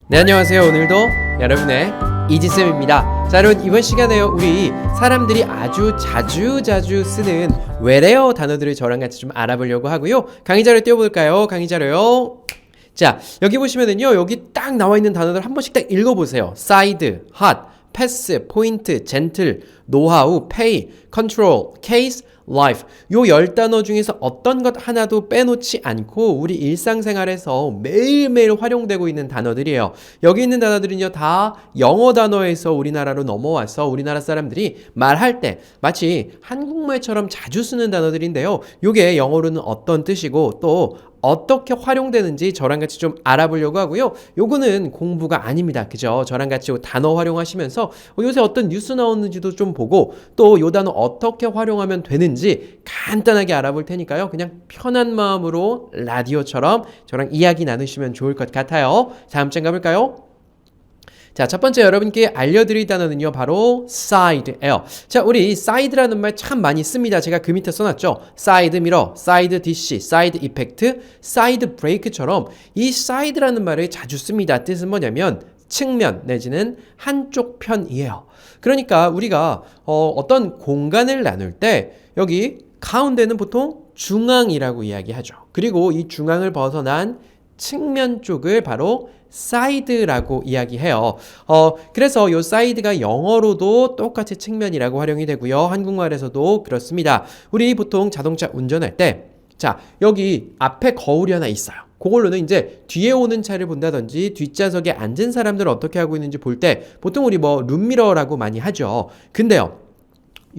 네, 안녕하세요. 오늘도 여러분의 이지쌤입니다. 자, 여러분 이번 시간에요, 우리 사람들이 아주 자주 쓰는 외래어 단어들을 저랑 같이 좀 알아보려고 하고요. 강의 자료 띄워볼까요? 강의 자료요. 자, 여기 보시면은요, 여기 딱 나와 있는 단어들 한 번씩 딱 읽어보세요. 사이드, 핫, 패스, 포인트, 젠틀, 노하우, 페이, 컨트롤, 케이스, life. 요 10단어 중에서 어떤 것 하나도 빼놓지 않고 우리 일상생활에서 매일매일 활용되고 있는 단어들이에요. 여기 있는 단어들은요, 다 영어 단어에서 우리나라로 넘어와서 우리나라 사람들이 말할 때 마치 한국말처럼 자주 쓰는 단어들인데요. 요게 영어로는 어떤 뜻이고 또 어떻게 활용되는지 저랑 같이 좀 알아보려고 하고요. 요거는 공부가 아닙니다. 그죠? 저랑 같이 단어 활용하시면서 요새 어떤 뉴스 나오는지도 좀 보고 또 요 단어 어떻게 활용하면 되는지 간단하게 알아볼 테니까요. 그냥 편한 마음으로 라디오처럼 저랑 이야기 나누시면 좋을 것 같아요. 다음 장 가볼까요? 자, 첫 번째 여러분께 알려드릴 단어는요, 바로 side예요. 자, 우리 side라는 말 참 많이 씁니다. 제가 그 밑에 써놨죠. side mirror, side dish, side effect, side break처럼 이 side라는 말을 자주 씁니다. 뜻은 뭐냐면 측면 내지는 한쪽 편이에요. 그러니까 우리가 어떤 공간을 나눌 때 여기 가운데는 보통 중앙이라고 이야기하죠. 그리고 이 중앙을 벗어난 측면 쪽을 바로 사이드라고 이야기해요. 그래서 이 사이드가 영어로도 똑같이 측면이라고 활용이 되고요. 한국말에서도 그렇습니다. 우리 보통 자동차 운전할 때, 자, 여기 앞에 거울이 하나 있어요. 그걸로는 이제 뒤에 오는 차를 본다든지 뒷좌석에 앉은 사람들을 어떻게 하고 있는지 볼 때 보통 우리 뭐 룸미러라고 많이 하죠. 근데요,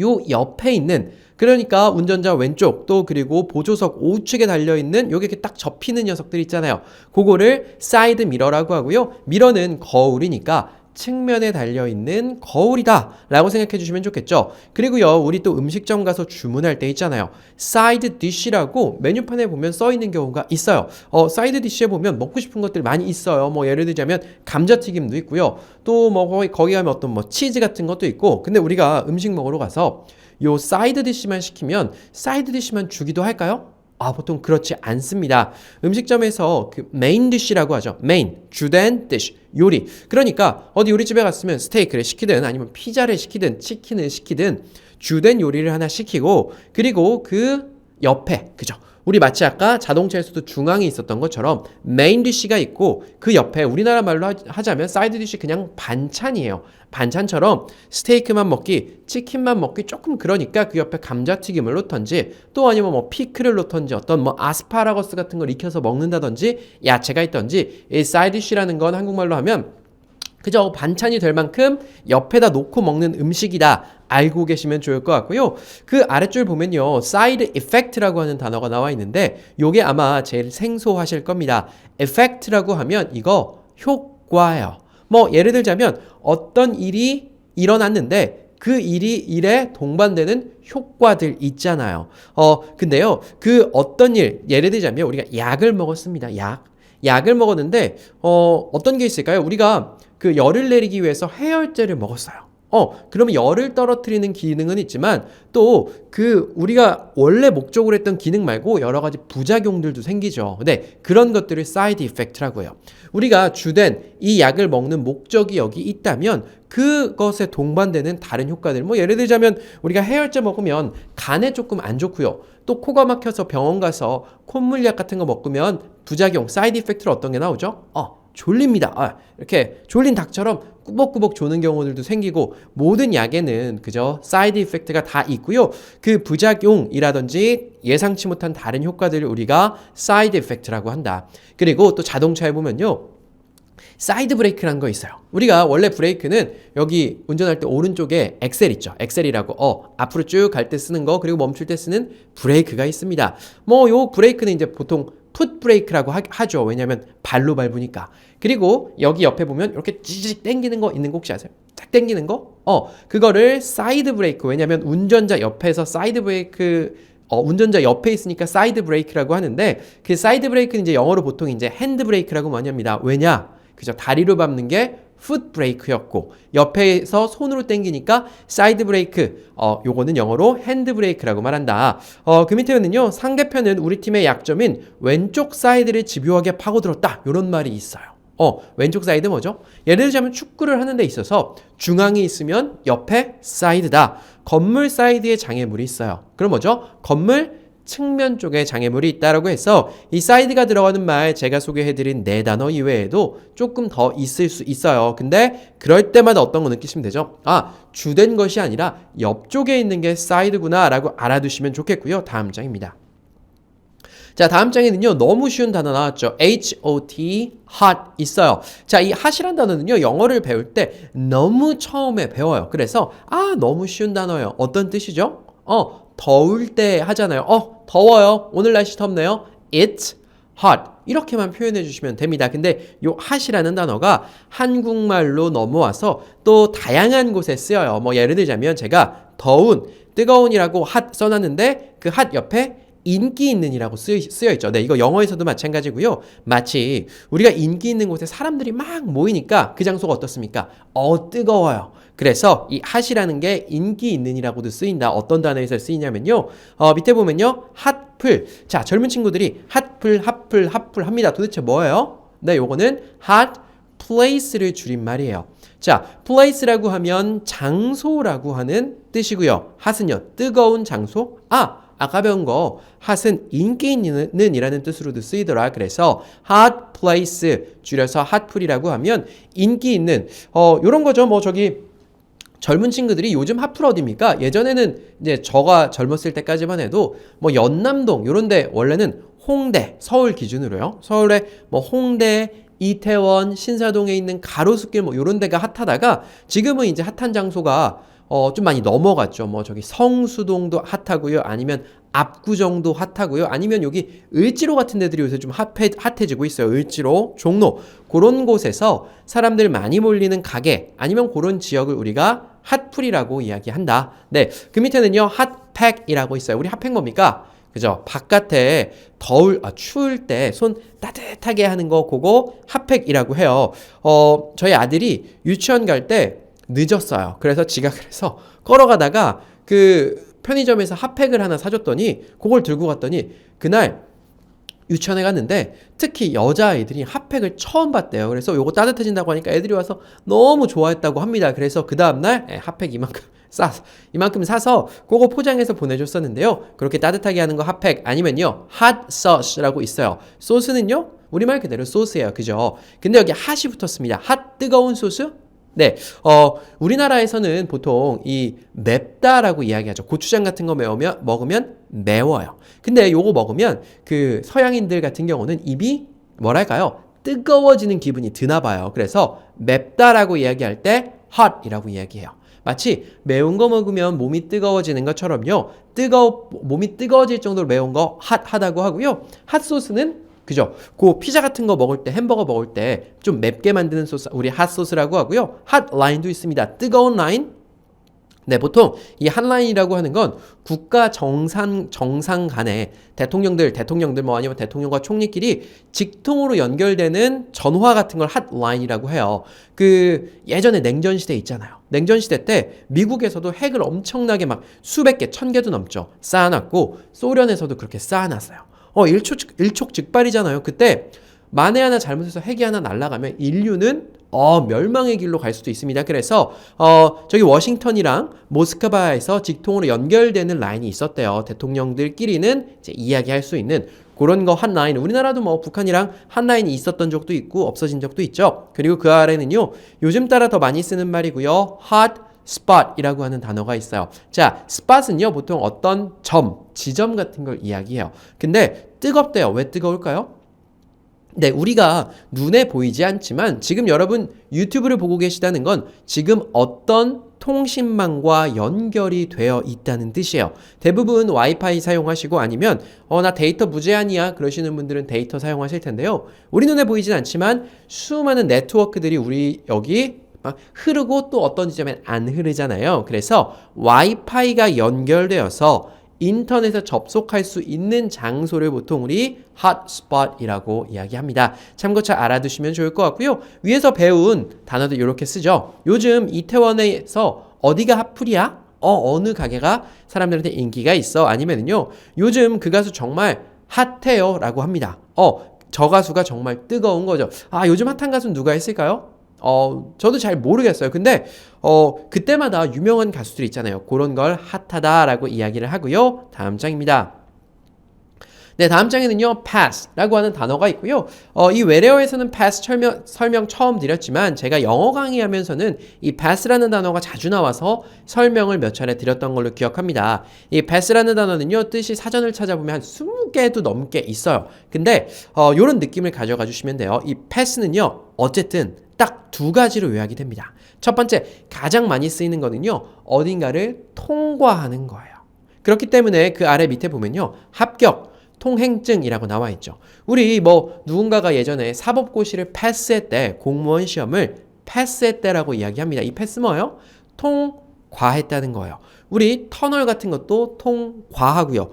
요 옆에 있는, 그러니까 운전자 왼쪽 또 그리고 보조석 우측에 달려있는 요게 이렇게 딱 접히는 녀석들 있잖아요. 그거를 사이드 미러라고 하고요. 미러는 거울이니까 측면에 달려있는 거울이다 라고 생각해 주시면 좋겠죠. 그리고요, 우리 또 음식점 가서 주문할 때 있잖아요. 사이드 디쉬라고 메뉴판에 보면 써 있는 경우가 있어요. 사이드 디쉬에 보면 먹고 싶은 것들 많이 있어요. 뭐 예를 들자면 감자튀김도 있고요. 또 뭐 거기 가면 어떤 뭐 치즈 같은 것도 있고. 근데 우리가 음식 먹으러 가서 요 사이드 디쉬만 시키면 사이드 디쉬만 주기도 할까요? 보통 그렇지 않습니다. 음식점에서 그 메인 디쉬라고 하죠. 메인, 주된 디쉬, 요리. 그러니까 어디 요리집에 갔으면 스테이크를 시키든 아니면 피자를 시키든 치킨을 시키든 주된 요리를 하나 시키고, 그리고 그 옆에, 그죠? 우리 마치 아까 자동차에서도 중앙에 있었던 것처럼 메인 디쉬가 있고 그 옆에 우리나라 말로 하자면 사이드 디쉬 그냥 반찬이에요. 반찬처럼 스테이크만 먹기, 치킨만 먹기 조금 그러니까 그 옆에 감자튀김을 놓던지 또 아니면 뭐 피클을 놓던지 어떤 뭐 아스파라거스 같은 걸 익혀서 먹는다든지 야채가 있던지, 이 사이드 디쉬라는 건 한국말로 하면 그저 반찬이 될 만큼 옆에다 놓고 먹는 음식이다 알고 계시면 좋을 것 같고요. 그 아래줄 보면요, side effect라고 하는 단어가 나와 있는데 요게 아마 제일 생소하실 겁니다. effect라고 하면 이거 효과예요. 뭐 예를 들자면 어떤 일이 일어났는데 그 일에 동반되는 효과들 있잖아요. 근데요, 그 어떤 일, 예를 들자면 우리가 약을 먹었습니다. 약을 먹었는데 어떤 게 있을까요? 우리가 그 열을 내리기 위해서 해열제를 먹었어요. 그러면 열을 떨어뜨리는 기능은 있지만 또 그 우리가 원래 목적으로 했던 기능 말고 여러 가지 부작용들도 생기죠. 근데 그런 것들을 사이드 이펙트라고 해요. 우리가 주된 이 약을 먹는 목적이 여기 있다면 그것에 동반되는 다른 효과들, 뭐 예를 들자면 우리가 해열제 먹으면 간에 조금 안 좋고요. 또 코가 막혀서 병원 가서 콧물약 같은 거 먹으면 부작용, 사이드 이펙트로 어떤 게 나오죠? 졸립니다. 이렇게 졸린 닭처럼 꾸벅꾸벅 조는 경우들도 생기고, 모든 약에는 그저 사이드 이펙트가 다 있고요. 그 부작용이라든지 예상치 못한 다른 효과들을 우리가 사이드 이펙트라고 한다. 그리고 또 자동차에 보면요, 사이드 브레이크라는 거 있어요. 우리가 원래 브레이크는 여기 운전할 때 오른쪽에 엑셀 있죠. 엑셀이라고 앞으로 쭉 갈 때 쓰는 거, 그리고 멈출 때 쓰는 브레이크가 있습니다. 뭐 요 브레이크는 이제 보통 풋 브레이크라고 하죠. 왜냐면 발로 밟으니까. 그리고 여기 옆에 보면 이렇게 찌직 당기는 거 있는 거 혹시 아세요? 딱 당기는 거? 그거를 사이드 브레이크. 왜냐면 운전자 옆에서 사이드 브레이크, 운전자 옆에 있으니까 사이드 브레이크라고 하는데, 그 사이드 브레이크는 이제 영어로 보통 이제 핸드 브레이크라고 많이 합니다. 왜냐? 그죠? 다리로 밟는 게 풋 브레이크였고, 옆에서 손으로 당기니까 사이드 브레이크, 요거는 영어로 핸드 브레이크라고 말한다. 그 밑에는요, 상대편은 우리 팀의 약점인 왼쪽 사이드를 집요하게 파고들었다, 요런 말이 있어요. 왼쪽 사이드 뭐죠? 예를 들자면 축구를 하는 데 있어서 중앙이 있으면 옆에 사이드다. 건물 사이드에 장애물이 있어요. 그럼 뭐죠? 건물 측면 쪽에 장애물이 있다라고 해서 이 사이드가 들어가는 말 제가 소개해드린 네 단어 이외에도 조금 더 있을 수 있어요. 근데 그럴 때마다 어떤 거 느끼시면 되죠? 아, 주된 것이 아니라 옆쪽에 있는 게 사이드구나 라고 알아두시면 좋겠고요. 다음 장입니다. 자, 다음 장에는요, 너무 쉬운 단어 나왔죠. hot, hot 있어요. 자, 이 hot이란 단어는요, 영어를 배울 때 너무 처음에 배워요. 그래서, 너무 쉬운 단어예요. 어떤 뜻이죠? 더울 때 하잖아요. 더워요. 오늘 날씨 덥네요. It's hot. 이렇게만 표현해 주시면 됩니다. 근데 요 hot이라는 단어가 한국말로 넘어와서 또 다양한 곳에 쓰여요. 뭐 예를 들자면 제가 더운, 뜨거운이라고 hot 써놨는데 그 hot 옆에 인기 있는이라고 쓰여 있죠. 네, 이거 영어에서도 마찬가지고요. 마치 우리가 인기 있는 곳에 사람들이 막 모이니까 그 장소가 어떻습니까? 뜨거워요. 그래서 이 핫이라는 게 인기 있는이라고도 쓰인다. 어떤 단어에서 쓰이냐면요. 밑에 보면요. 핫플. 자, 젊은 친구들이 핫플 합니다. 도대체 뭐예요? 네, 요거는 hot place를 줄인 말이에요. 자, place라고 하면 장소라고 하는 뜻이고요. 핫은요, 뜨거운 장소. 아까 배운 거 핫은 인기 있는 이라는 뜻으로도 쓰이더라. 그래서 hot place 줄여서 핫플이라고 하면 인기 있는 요런 거죠. 뭐 저기 젊은 친구들이 요즘 핫플 어디입니까? 예전에는 이제 저가 젊었을 때까지만 해도 뭐 연남동 요런데 원래는 홍대 서울 기준으로요. 서울에 뭐 홍대 이태원 신사동에 있는 가로수길 뭐 요런 데가 핫하다가 지금은 이제 핫한 장소가 좀 많이 넘어갔죠. 뭐 저기 성수동도 핫하고요. 아니면 압구정도 핫하고요. 아니면 여기 을지로 같은 데들이 요새 좀 핫해지고 있어요. 을지로, 종로 그런 곳에서 사람들 많이 몰리는 가게 아니면 그런 지역을 우리가 핫플이라고 이야기한다. 네, 그 밑에는요. 핫팩이라고 있어요. 우리 핫팩 뭡니까? 그죠? 바깥에 추울 때 손 따뜻하게 하는 거 그거 핫팩이라고 해요. 저희 아들이 유치원 갈 때 늦었어요. 그래서 지각을 해서 걸어가다가 그 편의점에서 핫팩을 하나 사줬더니 그걸 들고 갔더니 그날 유치원에 갔는데 특히 여자아이들이 핫팩을 처음 봤대요. 그래서 요거 따뜻해진다고 하니까 애들이 와서 너무 좋아했다고 합니다. 그래서 그 다음날 핫팩 이만큼 사서 그거 포장해서 보내줬었는데요. 그렇게 따뜻하게 하는 거 핫팩 아니면요 hot sauce라고 있어요. 소스는요 우리말 그대로 소스예요. 그죠? 근데 여기 핫이 붙었습니다. 핫 뜨거운 소스? 네, 우리나라에서는 보통 이 맵다라고 이야기하죠. 고추장 같은 거 먹으면 매워요. 근데 요거 먹으면 그 서양인들 같은 경우는 입이 뭐랄까요? 뜨거워지는 기분이 드나 봐요. 그래서 맵다라고 이야기할 때 hot이라고 이야기해요. 마치 매운 거 먹으면 몸이 뜨거워지는 것처럼요. 몸이 뜨거워질 정도로 매운 거 핫하다고 하고요. 핫소스는 그죠? 그 피자 같은 거 먹을 때 햄버거 먹을 때 좀 맵게 만드는 소스 우리 핫소스라고 하고요. 핫라인도 있습니다. 뜨거운 라인. 네, 보통 이 핫라인이라고 하는 건 국가 정상 간에 대통령들 뭐 아니면 대통령과 총리끼리 직통으로 연결되는 전화 같은 걸 핫라인이라고 해요. 그 예전에 냉전 시대 있잖아요. 냉전 시대 때 미국에서도 핵을 엄청나게 막 수백 개, 1000개도 넘죠. 쌓아놨고 소련에서도 그렇게 쌓아놨어요. 일촉즉발이잖아요. 그때 만에 하나 잘못해서 핵이 하나 날아가면 인류는 멸망의 길로 갈 수도 있습니다. 그래서 저기 워싱턴이랑 모스크바에서 직통으로 연결되는 라인이 있었대요. 대통령들끼리는 이제 이야기할 수 있는 그런 거 핫라인. 우리나라도 뭐 북한이랑 핫라인이 있었던 적도 있고 없어진 적도 있죠. 그리고 그 아래는요. 요즘 따라 더 많이 쓰는 말이고요. hot spot이라고 하는 단어가 있어요. 자, spot은요. 보통 어떤 지점 같은 걸 이야기해요. 근데 뜨겁대요. 왜 뜨거울까요? 네, 우리가 눈에 보이지 않지만 지금 여러분 유튜브를 보고 계시다는 건 지금 어떤 통신망과 연결이 되어 있다는 뜻이에요. 대부분 와이파이 사용하시고 아니면 나 데이터 무제한이야 그러시는 분들은 데이터 사용하실 텐데요. 우리 눈에 보이진 않지만 수많은 네트워크들이 우리 여기 막 흐르고 또 어떤 지점엔 안 흐르잖아요. 그래서 와이파이가 연결되어서 인터넷에 접속할 수 있는 장소를 보통 우리 핫스팟이라고 이야기합니다. 참고 잘 알아두시면 좋을 것 같고요. 위에서 배운 단어도 이렇게 쓰죠. 요즘 이태원에서 어디가 핫플이야? 어느 가게가 사람들한테 인기가 있어? 아니면요 요즘 그 가수 정말 핫해요 라고 합니다. 저 가수가 정말 뜨거운 거죠. 아, 요즘 핫한 가수는 누가 있을까요? 저도 잘 모르겠어요. 근데, 그때마다 유명한 가수들 있잖아요. 그런 걸 핫하다라고 이야기를 하고요. 다음 장입니다. 네, 다음 장에는요, pass라고 하는 단어가 있고요. 이 외래어에서는 pass 설명 처음 드렸지만 제가 영어 강의하면서는 이 pass라는 단어가 자주 나와서 설명을 몇 차례 드렸던 걸로 기억합니다. 이 pass라는 단어는요, 뜻이 사전을 찾아보면 한 20개도 넘게 있어요. 근데 요런 느낌을 가져가 주시면 돼요. 이 pass는요, 어쨌든 딱 두 가지로 요약이 됩니다. 첫 번째, 가장 많이 쓰이는 거는요, 어딘가를 통과하는 거예요. 그렇기 때문에 그 아래 밑에 보면요, 합격, 통행증이라고 나와 있죠. 우리 누군가가 예전에 사법고시를 패스했대, 공무원 시험을 패스했대라고 이야기합니다. 이 패스 뭐예요? 통과했다는 거예요. 우리 터널 같은 것도 통과하고요.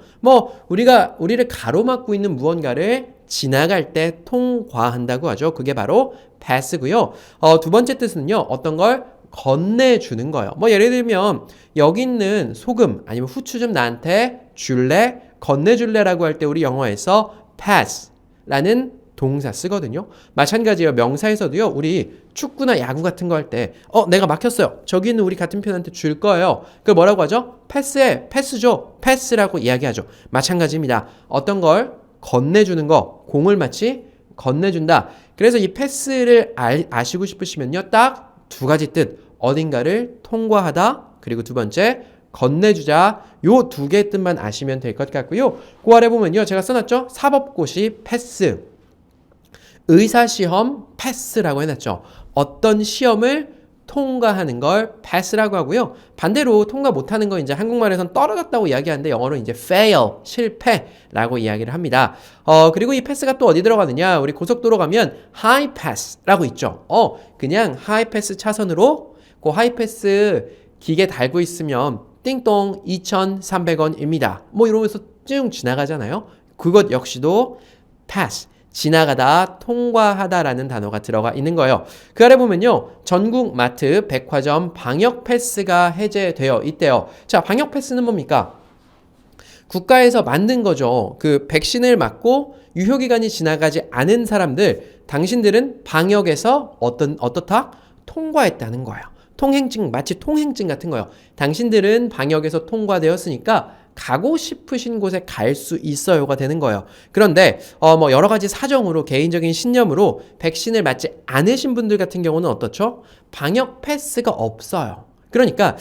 우리를 가로막고 있는 무언가를 지나갈 때 통과한다고 하죠. 그게 바로 패스고요. 두 번째 뜻은요, 어떤 걸 건네주는 거예요. 예를 들면 여기 있는 소금 아니면 후추 좀 나한테 줄래? 건네줄래라고 할 때 우리 영어에서 pass라는 동사 쓰거든요. 마찬가지예요. 명사에서도요. 우리 축구나 야구 같은 거 할 때 내가 막혔어요. 저기 있는 우리 같은 편한테 줄 거예요. 그걸 뭐라고 하죠? 패스해. 패스 줘. 패스라고 이야기하죠. 마찬가지입니다. 어떤 걸 건네주는 거, 공을 마치 건네준다. 그래서 이 패스를 아시고 싶으시면요. 딱 두 가지 뜻. 어딘가를 통과하다. 그리고 두 번째, 건네주자. 요 두 개의 뜻만 아시면 될 것 같고요. 그 아래 보면요. 제가 써놨죠? 사법고시 패스. 의사시험 패스라고 해놨죠. 어떤 시험을 통과하는 걸 패스라고 하고요. 반대로 통과 못하는 거 이제 한국말에선 떨어졌다고 이야기하는데 영어로 이제 fail, 실패라고 이야기를 합니다. 그리고 이 패스가 또 어디 들어가느냐? 우리 고속도로 가면 high pass라고 있죠. 그냥 high pass 차선으로 그 high pass 기계 달고 있으면 띵동 2,300원입니다. 이러면서 쭉 지나가잖아요. 그것 역시도 pass. 지나가다, 통과하다라는 단어가 들어가 있는 거예요. 그 아래 보면요. 전국 마트, 백화점 방역 패스가 해제되어 있대요. 자, 방역 패스는 뭡니까? 국가에서 만든 거죠. 그 백신을 맞고 유효기간이 지나가지 않은 사람들, 당신들은 방역에서 어떻다? 통과했다는 거예요. 통행증, 마치 통행증 같은 거예요. 당신들은 방역에서 통과되었으니까 가고 싶으신 곳에 갈 수 있어요가 되는 거예요. 그런데 여러 가지 사정으로 개인적인 신념으로 백신을 맞지 않으신 분들 같은 경우는 어떻죠? 방역 패스가 없어요. 그러니까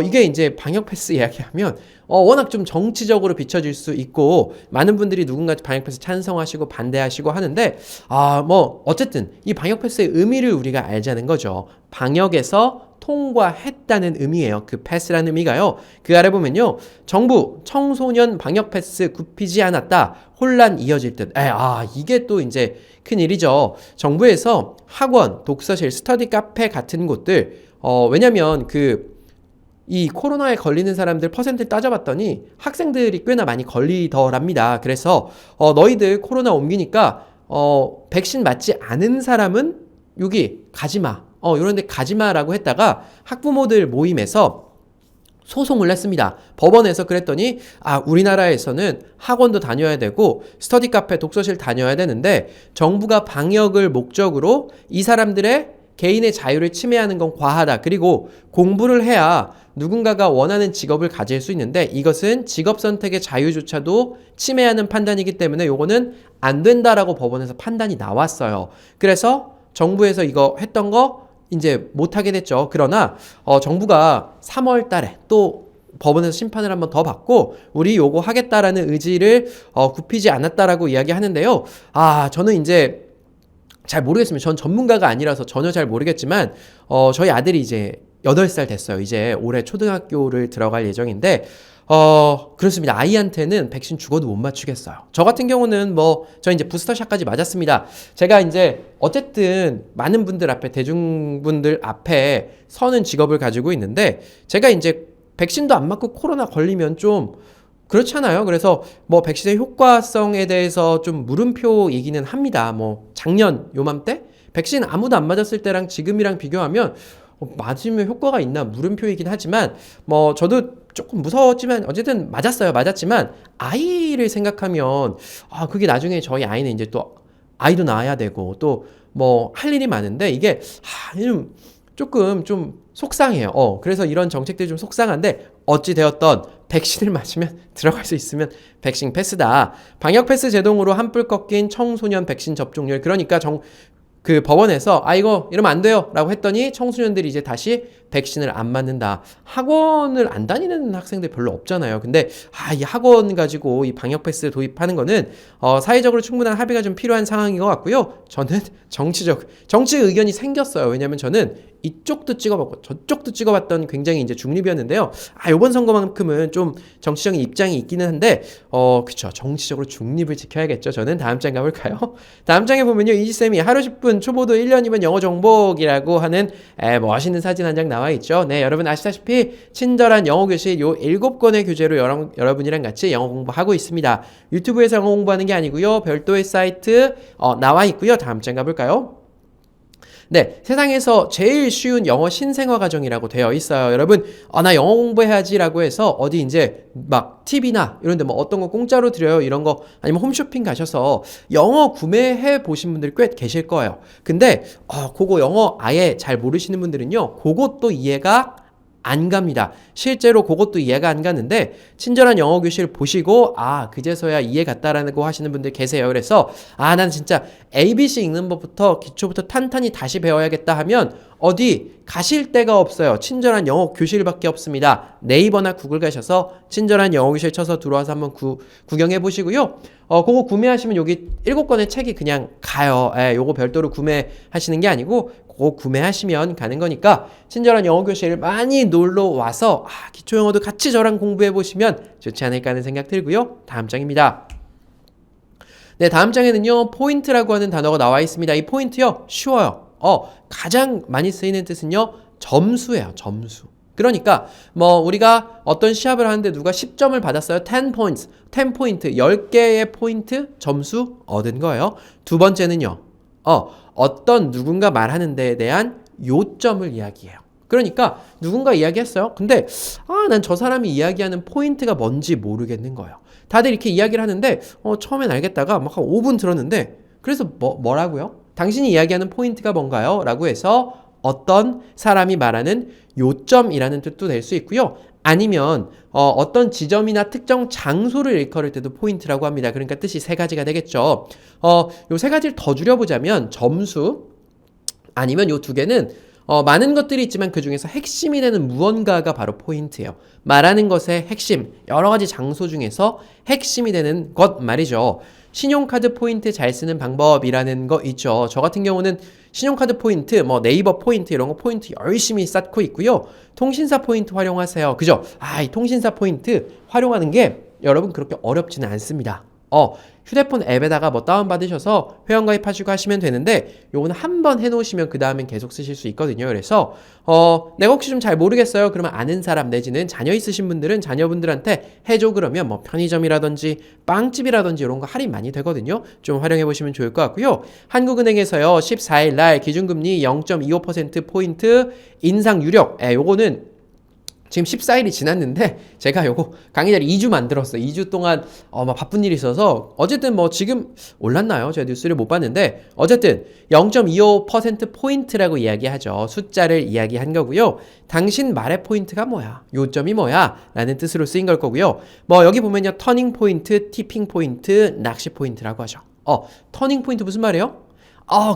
이게 이제 방역 패스 이야기하면 워낙 좀 정치적으로 비춰질 수 있고 많은 분들이 누군가 방역 패스 찬성하시고 반대하시고 하는데 어쨌든 이 방역 패스의 의미를 우리가 알자는 거죠. 방역에서 통과했다는 의미예요. 그 패스라는 의미가요. 그 아래 보면요. 정부 청소년 방역 패스 굽히지 않았다. 혼란 이어질 듯. 이게 또 이제 큰일이죠. 정부에서 학원, 독서실, 스터디 카페 같은 곳들 왜냐면 이 코로나에 걸리는 사람들 퍼센트를 따져봤더니 학생들이 꽤나 많이 걸리더랍니다. 그래서 너희들 코로나 옮기니까 백신 맞지 않은 사람은 여기 가지마. 이런 데 가지마라고 했다가 학부모들 모임에서 소송을 냈습니다. 법원에서 그랬더니 우리나라에서는 학원도 다녀야 되고 스터디 카페, 독서실 다녀야 되는데 정부가 방역을 목적으로 이 사람들의 개인의 자유를 침해하는 건 과하다. 그리고 공부를 해야 누군가가 원하는 직업을 가질 수 있는데 이것은 직업 선택의 자유조차도 침해하는 판단이기 때문에 요거는 안 된다라고 법원에서 판단이 나왔어요. 그래서 정부에서 이거 했던 거 이제 못하게 됐죠. 그러나 정부가 3월 달에 또 법원에서 심판을 한번 더 받고 우리 요거 하겠다라는 의지를 굽히지 않았다라고 이야기하는데요. 저는 이제 잘 모르겠습니다. 전 전문가가 아니라서 전혀 잘 모르겠지만 저희 아들이 이제 8살 됐어요. 이제 올해 초등학교를 들어갈 예정인데 그렇습니다. 아이한테는 백신 죽어도 못 맞추겠어요. 저 같은 경우는 저 이제 부스터샷까지 맞았습니다. 제가 이제 어쨌든 많은 분들 앞에, 대중분들 앞에 서는 직업을 가지고 있는데 제가 이제 백신도 안 맞고 코로나 걸리면 좀 그렇잖아요. 그래서 백신의 효과성에 대해서 좀 물음표이기는 합니다. 작년 요맘때 백신 아무도 안 맞았을 때랑 지금이랑 비교하면 맞으면 효과가 있나 물음표이긴 하지만 저도 조금 무서웠지만 어쨌든 맞았어요. 맞았지만 아이를 생각하면 그게 나중에 저희 아이는 이제 또 아이도 낳아야 되고 또 뭐 할 일이 많은데 이게 조금 좀 속상해요. 그래서 이런 정책들이 좀 속상한데 어찌 되었던 백신을 맞으면 들어갈 수 있으면 백신 패스다. 방역 패스 제동으로 한뿔 꺾인 청소년 백신 접종률. 그러니까 그 법원에서 이거 이러면 안 돼요 라고 했더니 청소년들이 이제 다시 백신을 안 맞는다. 학원을 안 다니는 학생들 별로 없잖아요. 근데 이 학원 가지고 이 방역 패스 도입하는 거는 사회적으로 충분한 합의가 좀 필요한 상황인 것 같고요. 저는 정치 의견이 생겼어요. 왜냐면 저는 이쪽도 찍어봤고 저쪽도 찍어봤던 굉장히 이제 중립이었는데요. 이번 선거만큼은 좀 정치적인 입장이 있기는 한데 그쵸, 정치적으로 중립을 지켜야겠죠. 저는 다음 장 가볼까요? 다음 장에 보면요, 이지쌤이 하루 10분 초보도 1년이면 영어 정복이라고 하는 멋있는 사진 한 장 나와 있죠. 네, 여러분 아시다시피 친절한 영어 교실 요 7권의 교재로 여러분이랑 같이 영어 공부하고 있습니다. 유튜브에서 영어 공부하는 게 아니고요, 별도의 사이트 나와 있고요. 다음 장 가볼까요? 네, 세상에서 제일 쉬운 영어 신생아 과정이라고 되어 있어요. 여러분, 나 영어 공부해야지라고 해서 어디 이제 막 TV나 이런 데 뭐 어떤 거 공짜로 드려요 이런 거 아니면 홈쇼핑 가셔서 영어 구매해 보신 분들 꽤 계실 거예요. 근데 그거 영어 아예 잘 모르시는 분들은요, 그것도 이해가 안 갑니다. 실제로 그것도 이해가 안 가는데 친절한 영어 교실 보시고 그제서야 이해 갔다라고 하시는 분들 계세요. 그래서 난 진짜 ABC 읽는 법부터 기초부터 탄탄히 다시 배워야겠다 하면 어디 가실 데가 없어요. 친절한 영어 교실밖에 없습니다. 네이버나 구글 가셔서 친절한 영어 교실 쳐서 들어와서 한번 구경해 보시고요. 그거 구매하시면 여기 7권의 책이 그냥 가요. 요거 별도로 구매하시는 게 아니고 그거 구매하시면 가는 거니까 친절한 영어 교실 많이 놀러 와서 기초 영어도 같이 저랑 공부해 보시면 좋지 않을까 하는 생각 들고요. 다음 장입니다. 네, 다음 장에는요, 포인트라고 하는 단어가 나와 있습니다. 이 포인트요, 쉬워요. 가장 많이 쓰이는 뜻은요, 점수예요, 점수. 그러니까 뭐 우리가 어떤 시합을 하는데 누가 10점을 받았어요. 10 points, 10포인트, 10개의 포인트 점수 얻은 거예요. 두 번째는요, 어떤 누군가 말하는 데에 대한 요점을 이야기해요. 그러니까 누군가 이야기했어요. 근데 난 저 사람이 이야기하는 포인트가 뭔지 모르겠는 거예요. 다들 이렇게 이야기를 하는데 처음엔 알겠다가 막 한 5분 들었는데 그래서 뭐라고요? 당신이 이야기하는 포인트가 뭔가요? 라고 해서 어떤 사람이 말하는 요점이라는 뜻도 될 수 있고요. 아니면 어떤 지점이나 특정 장소를 일컬을 때도 포인트라고 합니다. 그러니까 뜻이 세 가지가 되겠죠. 요 세 가지를 더 줄여보자면 점수, 아니면 요 두 개는 많은 것들이 있지만 그 중에서 핵심이 되는 무언가가 바로 포인트예요. 말하는 것의 핵심, 여러 가지 장소 중에서 핵심이 되는 것 말이죠. 신용카드 포인트 잘 쓰는 방법이라는 거 있죠. 저 같은 경우는 신용카드 포인트, 뭐 네이버 포인트 이런 거 포인트 열심히 쌓고 있고요. 통신사 포인트 활용하세요. 그죠? 이 통신사 포인트 활용하는 게 여러분 그렇게 어렵지는 않습니다. 휴대폰 앱에다가 뭐 다운받으셔서 회원가입하시고 하시면 되는데 요거는 한번 해놓으시면 그 다음엔 계속 쓰실 수 있거든요. 그래서 내가 혹시 좀 잘 모르겠어요. 그러면 아는 사람 내지는 자녀 있으신 분들은 자녀분들한테 해줘 그러면 뭐 편의점이라든지 빵집이라든지 이런 거 할인 많이 되거든요. 좀 활용해 보시면 좋을 것 같고요. 한국은행에서요 14일 날 기준금리 0.25% 포인트 인상 유력. 요거는 지금 14일이 지났는데 제가 요거 강의 자리 2주 만들었어요. 2주 동안 막 바쁜 일이 있어서 어쨌든 뭐 지금 올랐나요? 제가 뉴스를 못 봤는데 어쨌든 0.25% 포인트라고 이야기하죠. 숫자를 이야기한 거고요. 당신 말의 포인트가 뭐야? 요점이 뭐야? 라는 뜻으로 쓰인 걸 거고요. 뭐 여기 보면요. 터닝 포인트, 티핑 포인트, 낚시 포인트라고 하죠. 터닝 포인트 무슨 말이에요?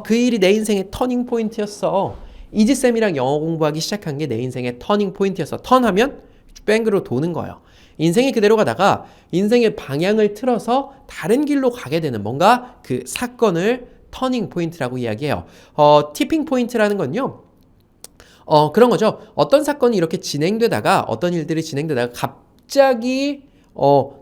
그 일이 내 인생의 터닝 포인트였어. 이지쌤이랑 영어 공부하기 시작한 게 내 인생의 터닝 포인트였어. 턴하면 뺑그로 도는 거예요. 인생이 그대로 가다가 인생의 방향을 틀어서 다른 길로 가게 되는 뭔가 그 사건을 터닝 포인트라고 이야기해요. 티핑 포인트라는 건요. 그런 거죠. 어떤 사건이 이렇게 진행되다가 어떤 일들이 진행되다가 갑자기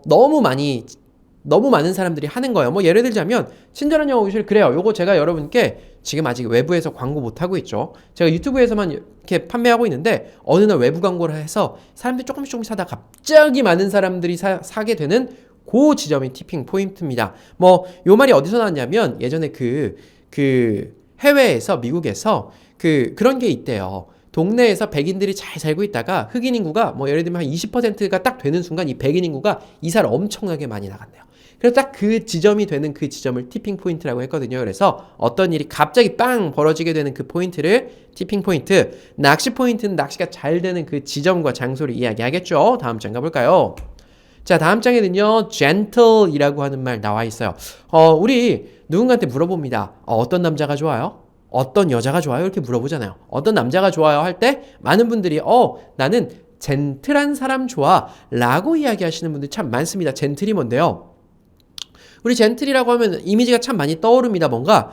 너무 많은 사람들이 하는 거예요. 뭐 예를 들자면 친절한 영어 교실 그래요. 요거 제가 여러분께 지금 아직 외부에서 광고 못 하고 있죠. 제가 유튜브에서만 이렇게 판매하고 있는데 어느 날 외부 광고를 해서 사람들이 조금씩 사다 갑자기 많은 사람들이 사게 되는 그 지점이 티핑 포인트입니다. 뭐 요 말이 어디서 나왔냐면 예전에 그 해외에서 미국에서 그런 게 있대요. 동네에서 백인들이 잘 살고 있다가 흑인 인구가 뭐 예를 들면 한 20%가 딱 되는 순간 이 백인 인구가 이사를 엄청나게 많이 나간대요. 그래서 딱 그 지점이 되는 그 지점을 티핑 포인트라고 했거든요. 그래서 어떤 일이 갑자기 빵 벌어지게 되는 그 포인트를 티핑 포인트, 낚시 포인트는 낚시가 잘 되는 그 지점과 장소를 이야기하겠죠. 다음 장 가볼까요? 자, 다음 장에는요, gentle이라고 하는 말 나와 있어요. 우리 누군가한테 물어봅니다. 어떤 남자가 좋아요? 어떤 여자가 좋아요? 이렇게 물어보잖아요. 어떤 남자가 좋아요? 할 때 많은 분들이 나는 젠틀한 사람 좋아 라고 이야기하시는 분들 참 많습니다. 젠틀이 뭔데요? 우리 젠틀이라고 하면 이미지가 참 많이 떠오릅니다. 뭔가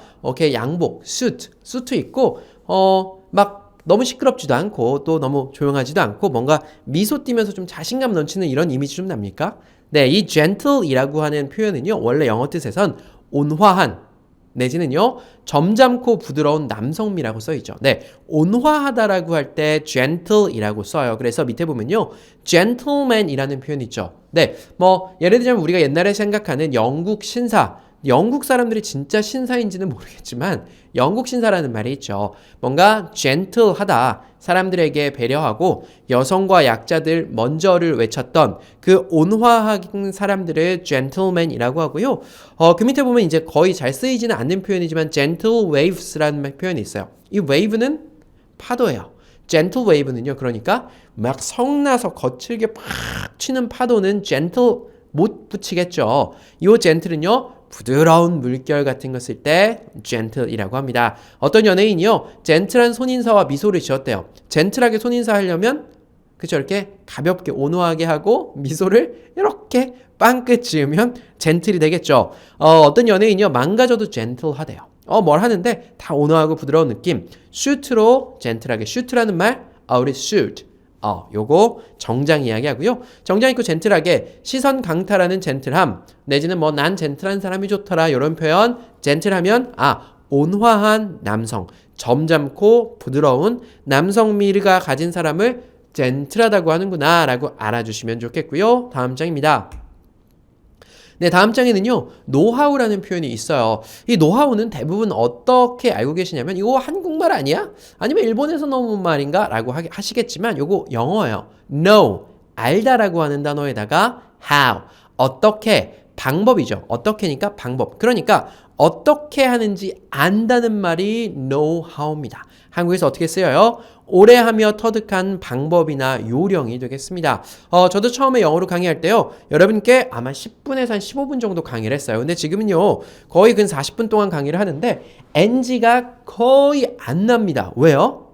양복, 수트 입고 막 너무 시끄럽지도 않고 또 너무 조용하지도 않고 뭔가 미소 띠면서 좀 자신감 넘치는 이런 이미지 좀 납니까? 네, 이 gentle이라고 하는 표현은요, 원래 영어 뜻에선 온화한 내지는요, 점잖고 부드러운 남성미라고 써있죠. 네, 온화하다라고 할 때 gentle이라고 써요. 그래서 밑에 보면요, gentleman이라는 표현이 있죠. 네, 뭐 예를 들자면 우리가 옛날에 생각하는 영국 신사, 영국 사람들이 진짜 신사인지는 모르겠지만 영국 신사라는 말이 있죠. 뭔가 gentle하다, 사람들에게 배려하고 여성과 약자들 먼저를 외쳤던 그 온화한 사람들을 gentleman이라고 하고요. 그 밑에 보면 이제 거의 잘 쓰이지는 않는 표현이지만 gentle waves라는 표현이 있어요. 이 wave는 파도예요. gentle wave는요, 그러니까 막 성나서 거칠게 팍 치는 파도는 gentle 못 붙이겠죠. 이 gentle은요, 부드러운 물결 같은 거 쓸 때 gentle이라고 합니다. 어떤 연예인이요, 젠틀한 손인사와 미소를 지었대요. 젠틀하게 손인사 하려면 그쵸, 이렇게 가볍게 온화하게 하고 미소를 이렇게 빵끝 지으면 젠틀이 되겠죠. 어떤 연예인이요, 망가져도 젠틀하대요. 뭘 하는데 다 온화하고 부드러운 느낌. 슈트로 젠틀하게, 슈트라는 말, 우리 슈트, 요거 정장 이야기하고요. 정장 입고 젠틀하게, 시선 강탈하는 젠틀함, 내지는 뭐 난 젠틀한 사람이 좋더라, 이런 표현. 젠틀하면 온화한 남성, 점잖고 부드러운 남성미가 가진 사람을 젠틀하다고 하는구나 라고 알아주시면 좋겠고요. 다음 장입니다. 네, 다음 장에는요, 노하우라는 표현이 있어요. 이 노하우는 대부분 어떻게 알고 계시냐면, 이거 한국말 아니야? 아니면 일본에서 나온 말인가? 라고 하시겠지만, 이거 영어예요. know, 알다라고 하는 단어에다가 how, 어떻게, 방법이죠. 어떻게니까 방법. 그러니까 어떻게 하는지 안다는 말이 know-how입니다. 한국에서 어떻게 쓰여요? 오래 하며 터득한 방법이나 요령이 되겠습니다. 저도 처음에 영어로 강의할 때요, 여러분께 아마 10분에서 한 15분 정도 강의를 했어요. 근데 지금은요, 거의 근 40분 동안 강의를 하는데 NG가 거의 안 납니다. 왜요?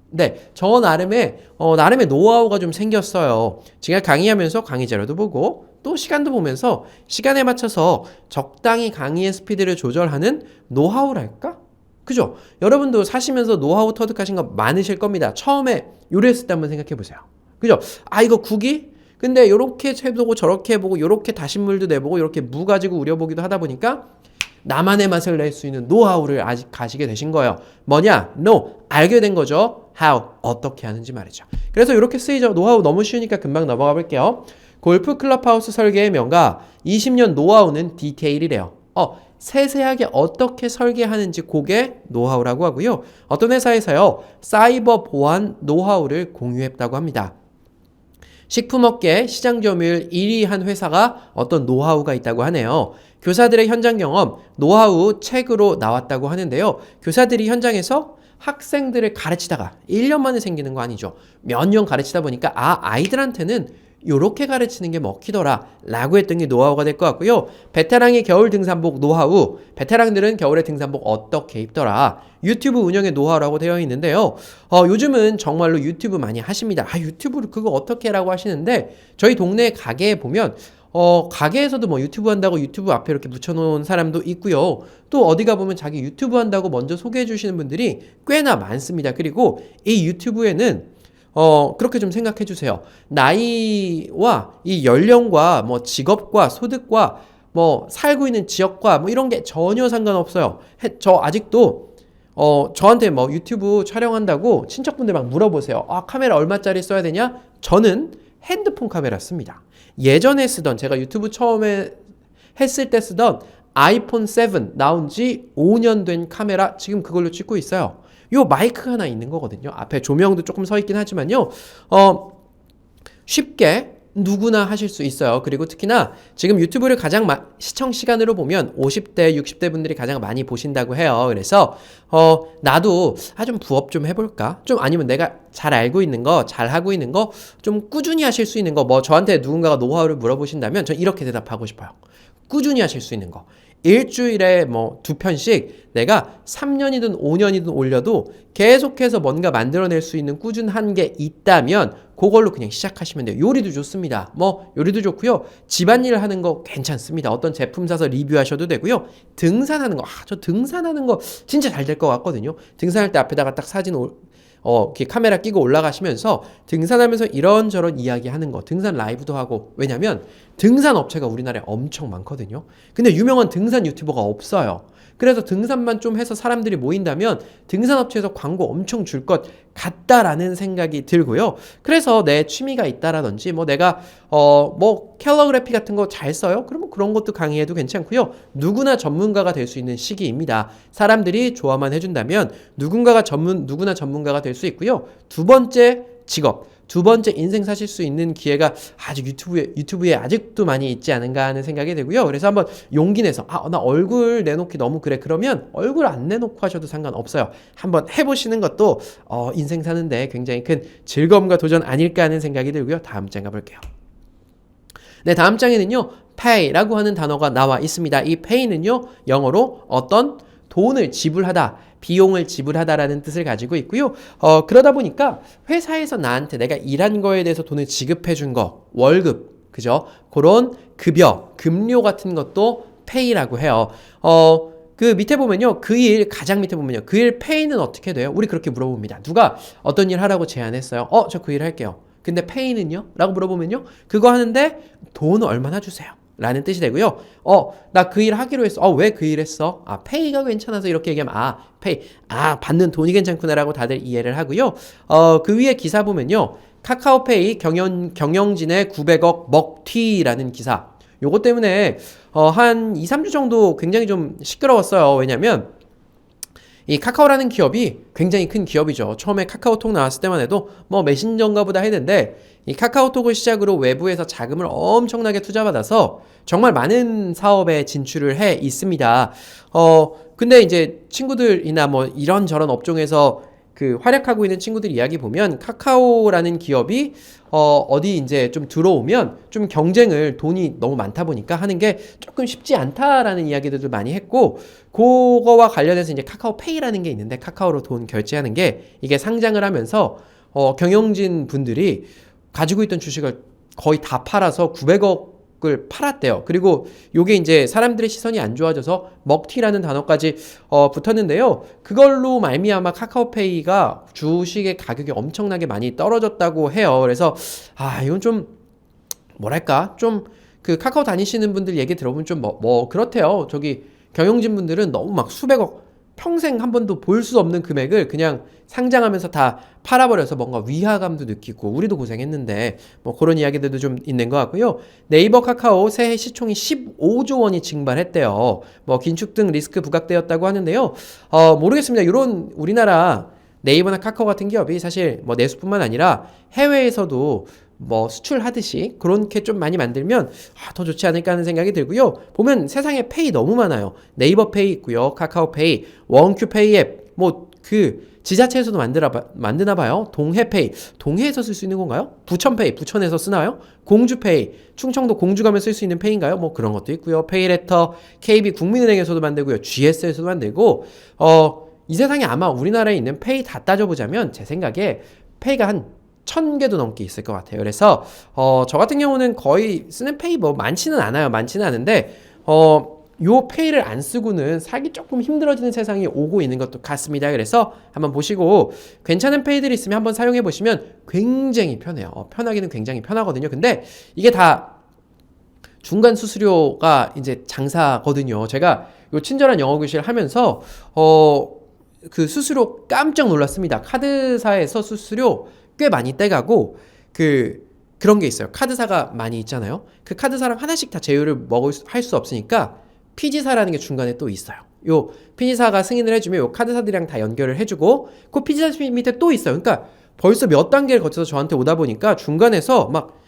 네, 저 나름의 노하우가 좀 생겼어요. 제가 강의하면서 강의 자료도 보고 또 시간도 보면서 시간에 맞춰서 적당히 강의의 스피드를 조절하는 노하우랄까? 그죠? 여러분도 사시면서 노하우 터득하신 거 많으실 겁니다. 처음에 요리했을 때 한번 생각해 보세요. 그죠? 이거 국이? 근데 요렇게 해보고 저렇게 해보고 요렇게 다신물도 내보고 요렇게 무 가지고 우려보기도 하다 보니까 나만의 맛을 낼 수 있는 노하우를 아직 가지게 되신 거예요. 뭐냐? No. 알게 된 거죠. How. 어떻게 하는지 말이죠. 그래서 이렇게 쓰이죠. 노하우 너무 쉬우니까 금방 넘어가 볼게요. 골프 클럽하우스 설계의 명가 20년 노하우는 디테일이래요. 세세하게 어떻게 설계하는지 그게 노하우라고 하고요. 어떤 회사에서요, 사이버 보안 노하우를 공유했다고 합니다. 식품업계 시장 점유율 1위 한 회사가 어떤 노하우가 있다고 하네요. 교사들의 현장 경험, 노하우 책으로 나왔다고 하는데요. 교사들이 현장에서 학생들을 가르치다가 1년 만에 생기는 거 아니죠. 몇 년 가르치다 보니까 아이들한테는 요렇게 가르치는 게 먹히더라 라고 했던 게 노하우가 될 것 같고요. 베테랑의 겨울 등산복 노하우, 베테랑들은 겨울에 등산복 어떻게 입더라, 유튜브 운영의 노하우라고 되어 있는데요. 요즘은 정말로 유튜브 많이 하십니다. 유튜브를 그거 어떻게 라고 하시는데, 저희 동네 가게에 보면 가게에서도 뭐 유튜브 한다고 유튜브 앞에 이렇게 붙여놓은 사람도 있고요. 또 어디 가보면 자기 유튜브 한다고 먼저 소개해 주시는 분들이 꽤나 많습니다. 그리고 이 유튜브에는 그렇게 좀 생각해 주세요. 나이와 이 연령과 뭐 직업과 소득과 뭐 살고 있는 지역과 뭐 이런 게 전혀 상관없어요. 저 아직도 저한테 뭐 유튜브 촬영한다고 친척분들 막 물어보세요. 카메라 얼마짜리 써야 되냐? 저는 핸드폰 카메라 씁니다. 예전에 쓰던, 제가 유튜브 처음에 했을 때 쓰던 아이폰 7 나온 지 5년 된 카메라, 지금 그걸로 찍고 있어요. 요 마이크가 하나 있는 거거든요. 앞에 조명도 조금 서 있긴 하지만요. 쉽게 누구나 하실 수 있어요. 그리고 특히나 지금 유튜브를 가장 시청 시간으로 보면 50대, 60대 분들이 가장 많이 보신다고 해요. 그래서 나도 좀 부업 좀 해볼까? 좀 아니면 내가 잘 알고 있는 거, 잘 하고 있는 거, 좀 꾸준히 하실 수 있는 거, 뭐 저한테 누군가가 노하우를 물어보신다면 전 이렇게 대답하고 싶어요. 꾸준히 하실 수 있는 거. 일주일에 뭐 2편씩 내가 3년이든 5년이든 올려도 계속해서 뭔가 만들어낼 수 있는 꾸준한 게 있다면 그걸로 그냥 시작하시면 돼요. 요리도 좋습니다. 뭐 요리도 좋고요. 집안일 하는 거 괜찮습니다. 어떤 제품 사서 리뷰하셔도 되고요. 등산하는 거, 저 등산하는 거 진짜 잘 될 것 같거든요. 등산할 때 앞에다가 딱 사진 이렇게 카메라 끼고 올라가시면서 등산하면서 이런저런 이야기하는 거, 등산 라이브도 하고. 왜냐면 등산 업체가 우리나라에 엄청 많거든요. 근데 유명한 등산 유튜버가 없어요. 그래서 등산만 좀 해서 사람들이 모인다면 등산 업체에서 광고 엄청 줄 것 같다라는 생각이 들고요. 그래서 내 취미가 있다라든지 뭐 내가 뭐 캘리그래피 같은 거 잘 써요? 그러면 그런 것도 강의해도 괜찮고요. 누구나 전문가가 될 수 있는 시기입니다. 사람들이 좋아만 해준다면 누구나 전문가가 될 수 있고요. 두 번째 직업, 두 번째 인생 사실 수 있는 기회가 아직 유튜브에 아직도 많이 있지 않은가 하는 생각이 들고요. 그래서 한번 용기 내서 나 얼굴 내놓기 너무 그래. 그러면 얼굴 안 내놓고 하셔도 상관없어요. 한번 해보시는 것도 인생 사는데 굉장히 큰 즐거움과 도전 아닐까 하는 생각이 들고요. 다음 장 가볼게요. 네, 다음 장에는요. pay라고 하는 단어가 나와 있습니다. 이 pay는요. 영어로 어떤 돈을 지불하다, 비용을 지불하다라는 뜻을 가지고 있고요. 그러다 보니까 회사에서 나한테 내가 일한 거에 대해서 돈을 지급해 준 거, 월급, 그죠? 그런 급여, 급료 같은 것도 pay라고 해요. 그 밑에 보면요. 가장 밑에 보면요. 그 일 pay는 어떻게 돼요? 우리 그렇게 물어봅니다. 누가 어떤 일 하라고 제안했어요? 저 그 일 할게요. 근데 pay는요? 라고 물어보면요. 그거 하는데 돈 얼마나 주세요? 라는 뜻이 되고요. 나 그 일 하기로 했어. 왜 그 일 했어? 페이가 괜찮아서 이렇게 얘기하면 페이. 받는 돈이 괜찮구나라고 다들 이해를 하고요. 그 위에 기사 보면요. 카카오페이 경영진의 900억 먹튀라는 기사. 요거 때문에 한 2, 3주 정도 굉장히 좀 시끄러웠어요. 왜냐면 이 카카오라는 기업이 굉장히 큰 기업이죠. 처음에 카카오톡 나왔을 때만 해도 뭐 메신저인가 보다 했는데 이 카카오톡을 시작으로 외부에서 자금을 엄청나게 투자받아서 정말 많은 사업에 진출을 해 있습니다. 근데 이제 친구들이나 뭐 이런저런 업종에서 그 활약하고 있는 친구들 이야기 보면 카카오라는 기업이 어디 이제 좀 들어오면 좀 돈이 너무 많다 보니까 하는 게 조금 쉽지 않다라는 이야기들도 많이 했고, 그거와 관련해서 이제 카카오페이라는 게 있는데 카카오로 돈 결제하는 게 이게 상장을 하면서 경영진 분들이 가지고 있던 주식을 거의 다 팔아서 900억을 팔았대요. 그리고 요게 이제 사람들의 시선이 안 좋아져서 먹튀라는 단어까지 붙었는데요. 그걸로 말미암아 카카오페이가 주식의 가격이 엄청나게 많이 떨어졌다고 해요. 그래서 이건 좀 뭐랄까 좀 그 카카오 다니시는 분들 얘기 들어보면 좀 그렇대요. 저기 경영진 분들은 너무 막 수백억 평생 한 번도 볼 수 없는 금액을 그냥 상장하면서 다 팔아버려서 뭔가 위화감도 느끼고 우리도 고생했는데 뭐 그런 이야기들도 좀 있는 것 같고요. 네이버 카카오 새해 시총이 15조 원이 증발했대요. 뭐 긴축 등 리스크 부각되었다고 하는데요. 모르겠습니다. 이런 우리나라 네이버나 카카오 같은 기업이 사실 뭐 내수뿐만 아니라 해외에서도 뭐 수출하듯이 그렇게 좀 많이 만들면 더 좋지 않을까 하는 생각이 들고요. 보면 세상에 페이 너무 많아요. 네이버 페이 있고요. 카카오 페이, 원큐 페이 앱, 뭐 그 지자체에서도 만드나 봐요. 동해페이, 동해에서 쓸 수 있는 건가요? 부천페이, 부천에서 쓰나요? 공주페이, 충청도 공주 가면 쓸 수 있는 페이인가요? 뭐 그런 것도 있고요. 페이레터, KB 국민은행에서도 만들고요. GS에서도 만들고 이 세상에 아마 우리나라에 있는 페이 다 따져보자면 제 생각에 페이가 한 1000개도 넘게 있을 것 같아요. 그래서 저 같은 경우는 거의 쓰는 페이 뭐 많지는 않은데 요 페이를 안 쓰고는 살기 조금 힘들어지는 세상이 오고 있는 것도 같습니다. 그래서 한번 보시고 괜찮은 페이들이 있으면 한번 사용해 보시면 굉장히 편해요. 편하기는 굉장히 편하거든요. 근데 이게 다 중간 수수료가 이제 장사거든요. 제가 요 친절한 영어 교실 하면서 그 수수료 깜짝 놀랐습니다. 카드사에서 수수료 꽤 많이 떼가고 그런 게 있어요. 카드사가 많이 있잖아요. 그 카드사랑 하나씩 다 제휴를 할 수 없으니까 피지사라는 게 중간에 또 있어요. 요 피지사가 승인을 해주면 요 카드사들이랑 다 연결을 해주고 그 피지사 밑에 또 있어요. 그러니까 벌써 몇 단계를 거쳐서 저한테 오다 보니까 중간에서 막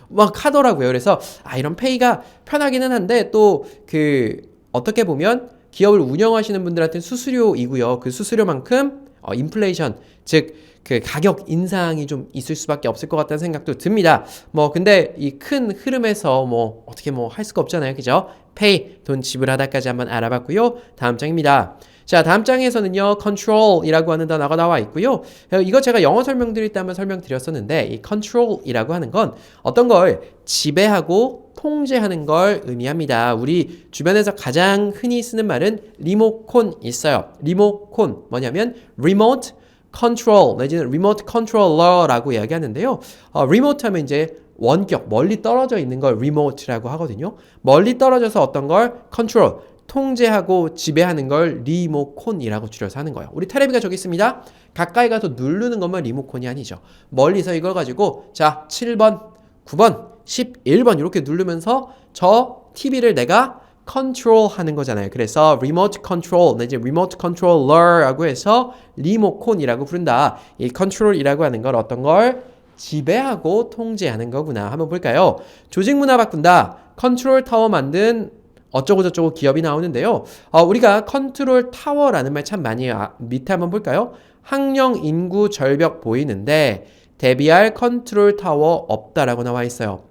막 하더라고요. 그래서 이런 페이가 편하기는 한데 또 그 어떻게 보면 기업을 운영하시는 분들한테는 수수료이고요. 그 수수료만큼 인플레이션 즉 그 가격 인상이 좀 있을 수밖에 없을 것 같다는 생각도 듭니다. 뭐 근데 이 큰 흐름에서 뭐 어떻게 뭐 할 수가 없잖아요. 그죠? pay 돈 지불하다까지 한번 알아봤고요. 다음 장입니다. 자, 다음 장에서는요, control이라고 하는 단어가 나와 있고요. 이거 제가 영어 설명드릴 때 한번 설명드렸었는데, 이 control이라고 하는 건 어떤 걸 지배하고 통제하는 걸 의미합니다. 우리 주변에서 가장 흔히 쓰는 말은 리모컨 있어요. 리모컨 뭐냐면 remote control 내지는 remote controller라고 이야기하는데요. remote 하면 이제 원격, 멀리 떨어져 있는 걸 remote라고 하거든요. 멀리 떨어져서 어떤 걸 control 통제하고 지배하는 걸 리모컨이라고 줄여서 하는 거예요. 우리 테레비가 저기 있습니다. 가까이 가서 누르는 것만 리모컨이 아니죠. 멀리서 이걸 가지고 자 7번, 9번, 11번 이렇게 누르면서 저 TV를 내가 컨트롤 하는 거잖아요. 그래서 리모트 컨트롤 내지 리모트 컨트롤러라고 해서 리모컨이라고 부른다. 이 컨트롤이라고 하는 걸 어떤 걸 지배하고 통제하는 거구나. 한번 볼까요? 조직 문화 바꾼다. 컨트롤 타워 만든 어쩌고저쩌고 기업이 나오는데요. 우리가 컨트롤 타워라는 말 참 많이 밑에 한번 볼까요? 학령 인구 절벽 보이는데 대비할 컨트롤 타워 없다라고 나와 있어요.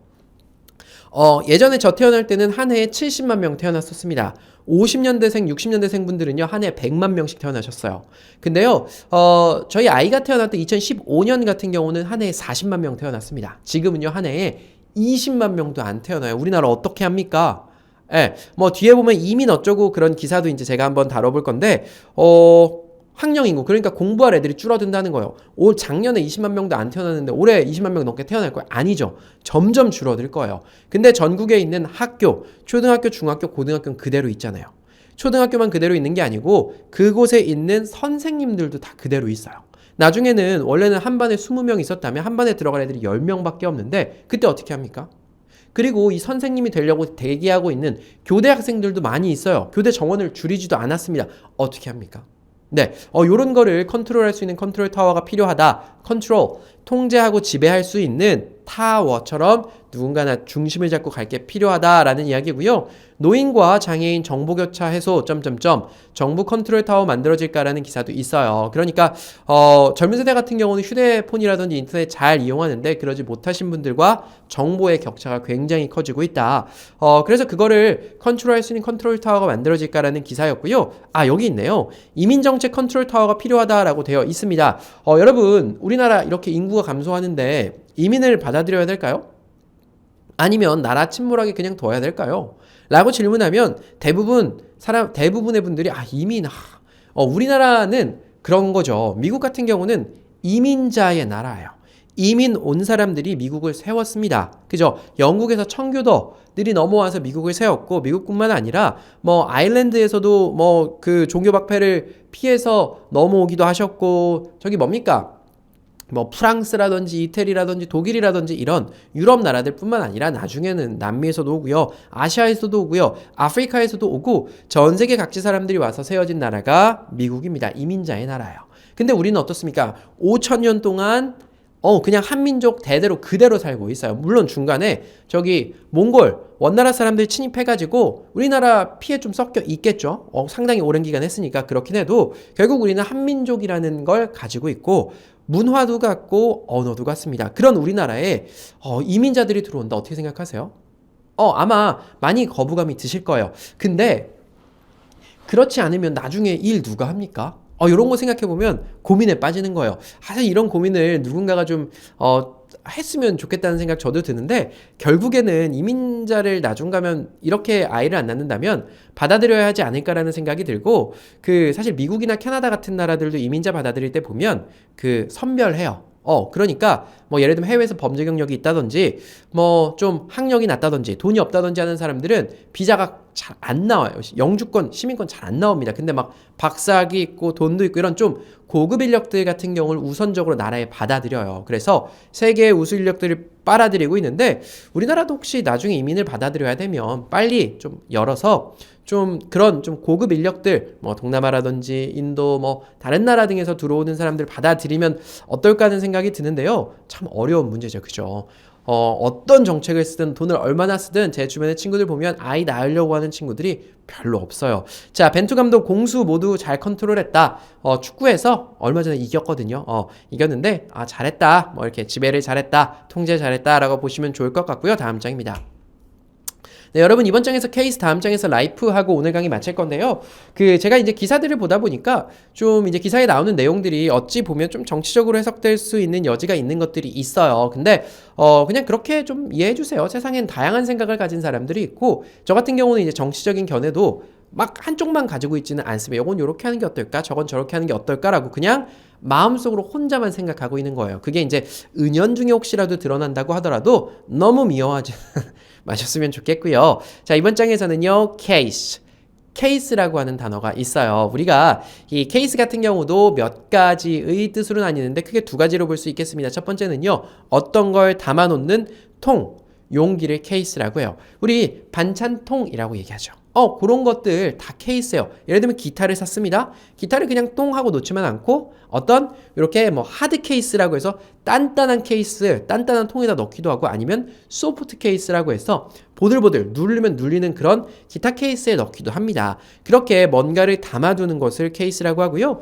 예전에 저 태어날 때는 한 해에 70만 명 태어났었습니다. 50년대생, 60년대생 분들은요, 한 해에 100만 명씩 태어나셨어요. 근데요, 저희 아이가 태어날 때 2015년 같은 경우는 한 해에 40만 명 태어났습니다. 지금은요, 한 해에 20만 명도 안 태어나요. 우리나라 어떻게 합니까? 예, 뭐 뒤에 보면 이민 어쩌고 그런 기사도 이제 제가 한번 다뤄볼 건데, 학령 인구 그러니까 공부할 애들이 줄어든다는 거예요. 올 작년에 20만 명도 안 태어났는데 올해 20만 명 넘게 태어날 거예요? 아니죠. 점점 줄어들 거예요. 근데 전국에 있는 학교, 초등학교, 중학교, 고등학교는 그대로 있잖아요. 초등학교만 그대로 있는 게 아니고 그곳에 있는 선생님들도 다 그대로 있어요. 나중에는 원래는 한 반에 20명 있었다면 한 반에 들어갈 애들이 10명밖에 없는데 그때 어떻게 합니까? 그리고 이 선생님이 되려고 대기하고 있는 교대 학생들도 많이 있어요. 교대 정원을 줄이지도 않았습니다. 어떻게 합니까? 네, 요런 거를 컨트롤할 수 있는 컨트롤 타워가 필요하다. 컨트롤, 통제하고 지배할 수 있는 타워처럼 누군가나 중심을 잡고 갈 게 필요하다라는 이야기고요. 노인과 장애인 정보교차 해소 정부 컨트롤 타워 만들어질까라는 기사도 있어요. 그러니까 젊은 세대 같은 경우는 휴대폰이라든지 인터넷 잘 이용하는데 그러지 못하신 분들과 정보의 격차가 굉장히 커지고 있다. 그래서 그거를 컨트롤할 수 있는 컨트롤 타워가 만들어질까라는 기사였고요. 여기 있네요. 이민정책 컨트롤 타워가 필요하다라고 되어 있습니다. 여러분 우리나라 이렇게 인구가 감소하는데 이민을 받아들여야 될까요? 아니면 나라 침몰하게 그냥 둬야 될까요? 라고 질문하면 대부분의 분들이 이민, 우리나라는 그런 거죠. 미국 같은 경우는 이민자의 나라예요. 이민 온 사람들이 미국을 세웠습니다. 그죠? 영국에서 청교도들이 넘어와서 미국을 세웠고 미국뿐만 아니라 뭐 아일랜드에서도 뭐 그 종교 박해를 피해서 넘어오기도 하셨고 저기 뭡니까? 뭐 프랑스라든지 이태리라든지 독일이라든지 이런 유럽 나라들뿐만 아니라 나중에는 남미에서도 오고요. 아시아에서도 오고요. 아프리카에서도 오고 전 세계 각지 사람들이 와서 세워진 나라가 미국입니다. 이민자의 나라예요. 근데 우리는 어떻습니까? 5,000년 동안 그냥 한민족 대대로 그대로 살고 있어요. 물론 중간에 저기 몽골 원나라 사람들이 침입해가지고 우리나라 피해 좀 섞여 있겠죠. 상당히 오랜 기간 했으니까 그렇긴 해도 결국 우리는 한민족이라는 걸 가지고 있고 문화도 같고 언어도 같습니다. 그런 우리나라에 이민자들이 들어온다. 어떻게 생각하세요? 아마 많이 거부감이 드실 거예요. 근데 그렇지 않으면 나중에 일 누가 합니까? 이런 거 생각해보면 고민에 빠지는 거예요. 사실 이런 고민을 누군가가 좀 했으면 좋겠다는 생각 저도 드는데 결국에는 이민자를 나중 가면 이렇게 아이를 안 낳는다면 받아들여야 하지 않을까라는 생각이 들고 사실 미국이나 캐나다 같은 나라들도 이민자 받아들일 때 보면 선별해요. 그러니까 뭐 예를 들면 해외에서 범죄 경력이 있다든지 뭐 좀 학력이 낮다든지 돈이 없다든지 하는 사람들은 비자가 잘 안 나와요. 영주권, 시민권 잘 안 나옵니다. 근데 막 박사학위 있고 돈도 있고 이런 좀 고급 인력들 같은 경우를 우선적으로 나라에 받아들여요. 그래서 세계의 우수 인력들을 빨아들이고 있는데 우리나라도 혹시 나중에 이민을 받아들여야 되면 빨리 좀 열어서 좀 그런 좀 고급 인력들 뭐 동남아라든지 인도 뭐 다른 나라 등에서 들어오는 사람들 받아들이면 어떨까 하는 생각이 드는데요. 참 어려운 문제죠. 그죠? 어떤 정책을 쓰든 돈을 얼마나 쓰든 제 주변의 친구들 보면 아이 낳으려고 하는 친구들이 별로 없어요. 자, 벤투 감독 공수 모두 잘 컨트롤했다. 축구에서 얼마 전에 이겼거든요. 이겼는데 잘했다. 뭐 이렇게 지배를 잘했다. 통제 잘했다라고 보시면 좋을 것 같고요. 다음 장입니다. 네, 여러분 이번 장에서 케이스, 다음 장에서 라이프하고 오늘 강의 마칠 건데요. 제가 이제 기사들을 보다 보니까 좀 이제 기사에 나오는 내용들이 어찌 보면 좀 정치적으로 해석될 수 있는 여지가 있는 것들이 있어요. 근데 그냥 그렇게 좀 이해해 주세요. 세상엔 다양한 생각을 가진 사람들이 있고, 저 같은 경우는 이제 정치적인 견해도 막 한쪽만 가지고 있지는 않습니다. 요건 요렇게 하는 게 어떨까? 저건 저렇게 하는 게 어떨까라고 그냥 마음속으로 혼자만 생각하고 있는 거예요. 그게 이제 은연중에 혹시라도 드러난다고 하더라도 너무 미워하지 마셨으면 좋겠고요. 자, 이번 장에서는요, 케이스라고 하는 단어가 있어요. 우리가 이 케이스 같은 경우도 몇 가지의 뜻으로 나뉘는데 크게 두 가지로 볼 수 있겠습니다. 첫 번째는요, 어떤 걸 담아놓는 통, 용기를 케이스라고 해요. 우리 반찬통이라고 얘기하죠. 그런 것들 다 케이스예요. 예를 들면 기타를 샀습니다. 기타를 그냥 똥 하고 놓지만 않고 어떤 이렇게 뭐 하드 케이스라고 해서 단단한 케이스, 단단한 통에다 넣기도 하고, 아니면 소프트 케이스라고 해서 보들보들 누르면 눌리는 그런 기타 케이스에 넣기도 합니다. 그렇게 뭔가를 담아두는 것을 케이스라고 하고요.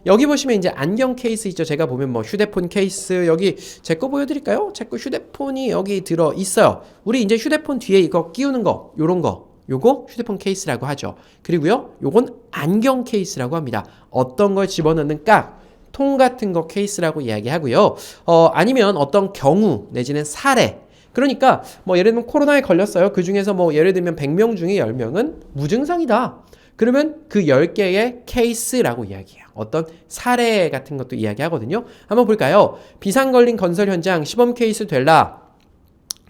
여기 보시면 이제 안경 케이스 있죠. 제가 보면 뭐 휴대폰 케이스, 여기 제 거 보여드릴까요? 제 거 휴대폰이 여기 들어 있어요. 우리 이제 휴대폰 뒤에 이거 끼우는 거, 요런 거. 요거 휴대폰 케이스라고 하죠. 그리고요, 요건 안경 케이스라고 합니다. 어떤 걸 집어넣는 깍, 통 같은 거 케이스라고 이야기하고요. 아니면 어떤 경우 내지는 사례. 그러니까 뭐 예를 들면 코로나에 걸렸어요. 그 중에서 뭐 예를 들면 100명 중에 10명은 무증상이다. 그러면 그 10개의 케이스라고 이야기해요. 어떤 사례 같은 것도 이야기하거든요. 한번 볼까요? 비상 걸린 건설 현장 시범 케이스 될라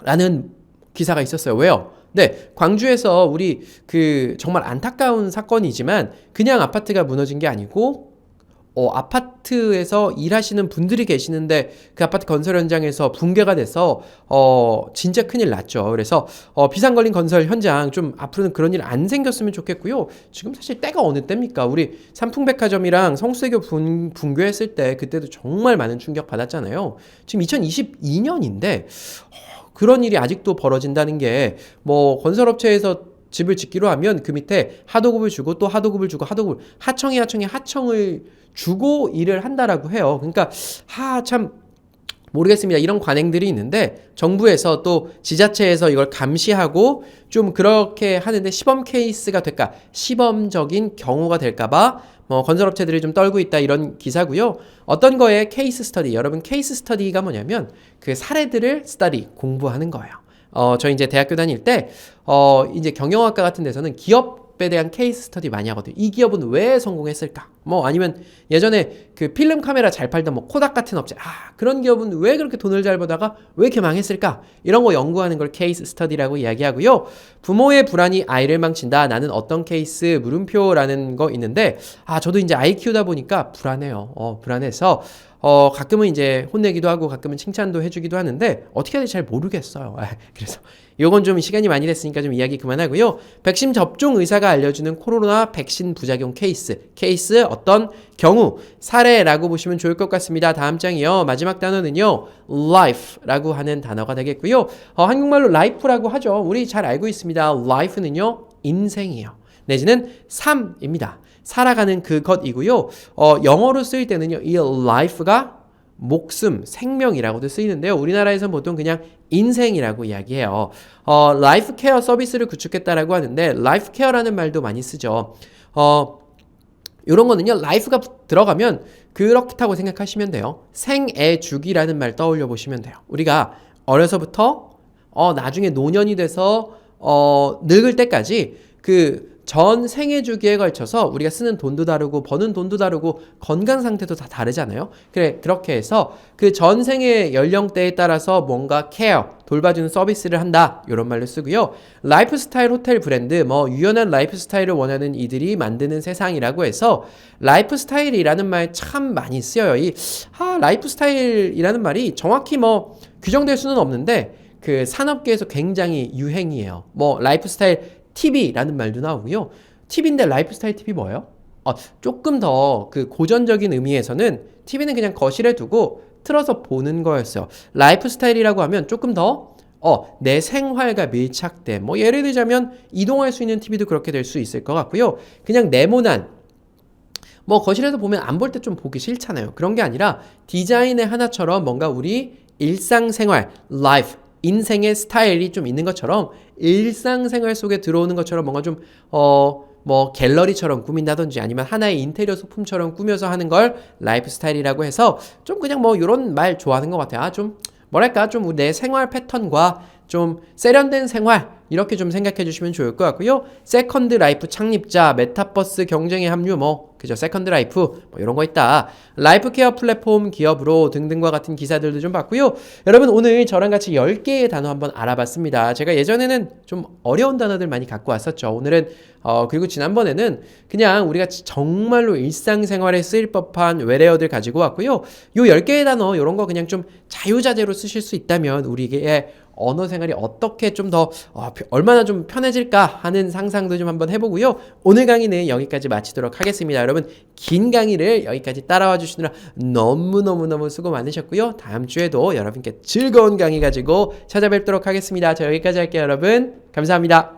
라는 기사가 있었어요. 왜요? 네, 광주에서 우리 정말 안타까운 사건이지만 그냥 아파트가 무너진 게 아니고 아파트에서 일하시는 분들이 계시는데 그 아파트 건설 현장에서 붕괴가 돼서 진짜 큰일 났죠. 그래서 비상 걸린 건설 현장 좀 앞으로는 그런 일 안 생겼으면 좋겠고요. 지금 사실 때가 어느 때입니까? 우리 삼풍백화점이랑 성수대교 붕괴했을 때 그때도 정말 많은 충격 받았잖아요. 지금 2022년인데 그런 일이 아직도 벌어진다는 게, 뭐 건설업체에서 집을 짓기로 하면 그 밑에 하도급을 주고 또 하도급을 주고 하청을 주고 일을 한다라고 해요. 그러니까 참 모르겠습니다. 이런 관행들이 있는데 정부에서 또 지자체에서 이걸 감시하고 좀 그렇게 하는데 시범 케이스가 될까? 시범적인 경우가 될까봐 건설업체들이 좀 떨고 있다, 이런 기사고요. 어떤 거에 케이스 스터디, 여러분 케이스 스터디가 뭐냐면 그 사례들을 공부하는 거예요. 저 이제 대학교 다닐 때 이제 경영학과 같은 데서는 기업에 대한 케이스 스터디 많이 하거든요. 이 기업은 왜 성공했을까? 뭐 아니면 예전에 그 필름 카메라 잘 팔던 뭐 코닥 같은 업체, 그런 기업은 왜 그렇게 돈을 잘 벌다가 왜 이렇게 망했을까? 이런 거 연구하는 걸 케이스 스터디라고 이야기하고요. 부모의 불안이 아이를 망친다. 나는 어떤 케이스, 물음표라는 거 있는데 저도 이제 아이 키우다 보니까 불안해요. 불안해서 가끔은 이제 혼내기도 하고 가끔은 칭찬도 해주기도 하는데 어떻게 해야 될지 잘 모르겠어요. 그래서 요건 좀 시간이 많이 됐으니까 좀 이야기 그만하고요. 백신 접종 의사가 알려주는 코로나 백신 부작용 케이스 어떤 경우, 사례라고 보시면 좋을 것 같습니다. 다음 장이요. 마지막 단어는요, life라고 하는 단어가 되겠고요. 한국말로 life라고 하죠. 우리 잘 알고 있습니다. life는요, 인생이에요. 내지는 삶입니다. 살아가는 그것이고요. 영어로 쓰일 때는요, 이 life가 목숨, 생명이라고도 쓰이는데요. 우리나라에서는 보통 그냥 인생이라고 이야기해요. 라이프 케어 서비스를 구축했다라고 하는데 라이프 케어라는 말도 많이 쓰죠. 이런 거는요, 라이프가 들어가면 그렇다고 생각하시면 돼요. 생애 주기라는 말 떠올려 보시면 돼요. 우리가 어려서부터 나중에 노년이 돼서 늙을 때까지 전 생애 주기에 걸쳐서 우리가 쓰는 돈도 다르고 버는 돈도 다르고 건강 상태도 다 다르잖아요. 그렇게 해서 그 전 생애 연령대에 따라서 뭔가 케어, 돌봐주는 서비스를 한다, 이런 말로 쓰고요. 라이프스타일 호텔 브랜드, 유연한 라이프스타일을 원하는 이들이 만드는 세상이라고 해서 라이프스타일이라는 말 참 많이 쓰여요. 라이프스타일이라는 말이 정확히 규정될 수는 없는데 그 산업계에서 굉장히 유행이에요. 라이프스타일 TV라는 말도 나오고요. TV인데 라이프스타일 TV 뭐예요? 조금 더 그 고전적인 의미에서는 TV는 그냥 거실에 두고 틀어서 보는 거였어요. 라이프 스타일이라고 하면 조금 더 내 생활과 밀착된 뭐 예를 들자면 이동할 수 있는 TV도 그렇게 될 수 있을 것 같고요. 그냥 네모난 뭐 거실에서 보면 안 볼 때 좀 보기 싫잖아요. 그런 게 아니라 디자인의 하나처럼 뭔가 우리 일상생활, life, 인생의 스타일이 좀 있는 것처럼 일상생활 속에 들어오는 것처럼 뭔가 좀 뭐 갤러리처럼 꾸민다든지 아니면 하나의 인테리어 소품처럼 꾸며서 하는 걸 라이프 스타일이라고 해서 좀 그냥 뭐 이런 말 좋아하는 것 같아요. 좀 뭐랄까 좀 내 생활 패턴과 좀 세련된 생활 이렇게 좀 생각해 주시면 좋을 것 같고요. 세컨드 라이프 창립자, 메타버스 경쟁에 합류 그죠? 세컨드 라이프 뭐 이런 거 있다. 라이프 케어 플랫폼 기업으로 등등과 같은 기사들도 좀 봤고요. 여러분 오늘 저랑 같이 10개의 단어 한번 알아봤습니다. 제가 예전에는 좀 어려운 단어들 많이 갖고 왔었죠. 오늘은 그리고 지난번에는 그냥 우리가 정말로 일상생활에 쓰일 법한 외래어들 가지고 왔고요. 요 10개의 단어 이런 거 그냥 좀 자유자재로 쓰실 수 있다면 우리의 언어 생활이 어떻게 좀 더 얼마나 좀 편해질까 하는 상상도 좀 한번 해보고요. 오늘 강의는 여기까지 마치도록 하겠습니다. 여러분 긴 강의를 여기까지 따라와 주시느라 너무너무너무 수고 많으셨고요. 다음 주에도 여러분께 즐거운 강의 가지고 찾아뵙도록 하겠습니다. 자 여기까지 할게요 여러분. 감사합니다.